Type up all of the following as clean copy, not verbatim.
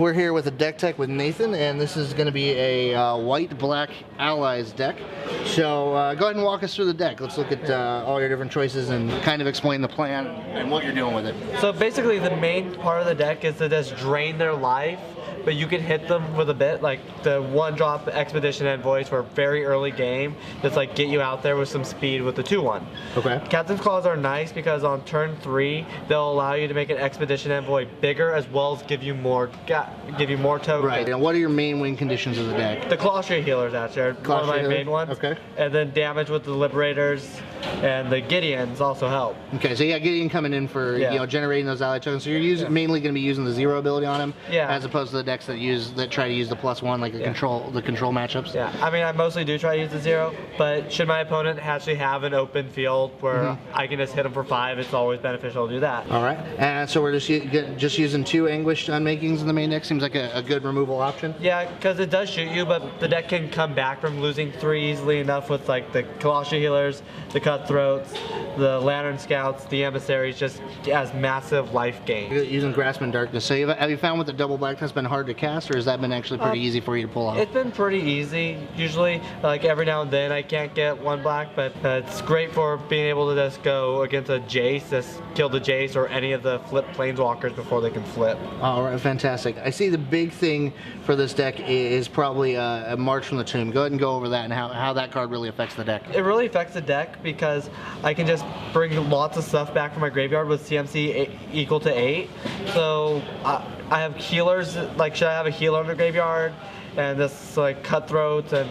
We're here with a deck tech with Nathan, and this is going to be a white-black allies deck. So go ahead and walk us through the deck. Let's look at all your different choices and kind of explain the plan and what you're doing with it. So basically the main part of the deck is to just drain their life, but you can hit them with a bit, like the one-drop Expedition Envoys for a very early game, just like get you out there with some speed with the 2/1. Okay. Captain's Claws are nice because on turn 3, they'll allow you to make an Expedition Envoy bigger as well as give you more tokens. Right, and what are your main win conditions of the deck? The Claustria Healers, actually, are one of my main ones. Okay. And then damage with the Liberators and the Gideons also help. Okay, so yeah, Gideon coming in for generating those ally tokens. So you're mainly going to be using the 0 ability on him, as opposed to the decks that try to use the +1, like the control matchups. Yeah, I mean, I mostly do try to use the 0, but should my opponent actually have an open field where I can just hit him for 5, it's always beneficial to do that. All right, and so we're just using 2 Anguished Unmakings in the main deck. Seems like a good removal option. Yeah, because it does shoot you, but the deck can come back from losing 3 easily enough with like the Colossia Healers, the Cutthroats, the Lantern Scouts, the Emissaries, just as massive life gain. You're using Grasp in Darkness. So have you found with the double black that's been hard to cast, or has that been actually pretty easy for you to pull off? It's been pretty easy. Usually, like every now and then I can't get 1 black, but it's great for being able to just go against a Jace, just kill the Jace or any of the flip Planeswalkers before they can flip. All right, fantastic. I see the big thing for this deck is probably a March from the Tomb. Go ahead and go over that and how that card really affects the deck. It really affects the deck because I can just bring lots of stuff back from my graveyard with CMC equal to 8. So I have healers, like should I have a healer in the graveyard? And this like Cutthroats and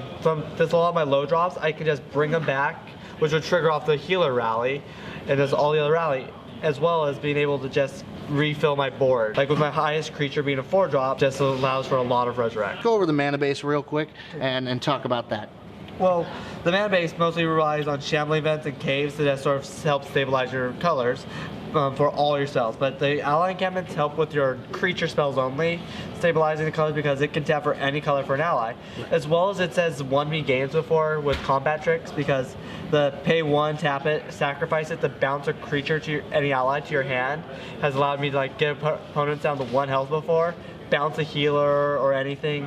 there's a lot of my low drops, I can just bring them back, which would trigger off the healer rally, and there's all the other rally, as well as being able to just refill my board. Like with my highest creature being a 4-drop, just allows for a lot of resurrect. Go over the mana base real quick and talk about that. Well, the mana base mostly relies on shambling vents and caves to just sort of help stabilize your colors for all your spells. But the ally encampments help with your creature spells only, stabilizing the colors because it can tap for any color for an ally. As well as it says 1v games before with combat tricks, because the pay 1, tap it, sacrifice it to bounce a creature to any ally to your hand has allowed me to like get opponents down to 1 health before, bounce a healer or anything,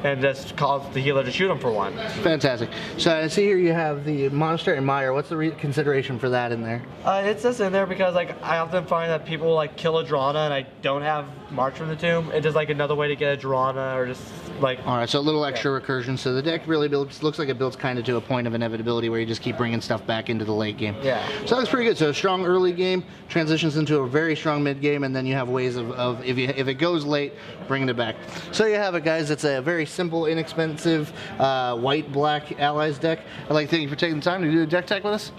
and just cause the healer to shoot them for 1. Fantastic. So I see here you have the Monastery Mire. What's the consideration for that in there? It's just in there because like I often find that people like kill a Drana and I don't have March from the Tomb. It's just like another way to get a Drana or just like... Alright, so a little extra recursion. So the deck really looks like it builds kind of to a point of inevitability where you just keep bringing stuff back into the late game. Yeah. So that's pretty good. So a strong early game transitions into a very strong mid game, and then you have ways of if it goes late, bringing it back. So you have it, guys. It's a very simple, inexpensive white-black allies deck. I'd like to thank you for taking the time to do the deck tech with us.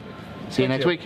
See you next week.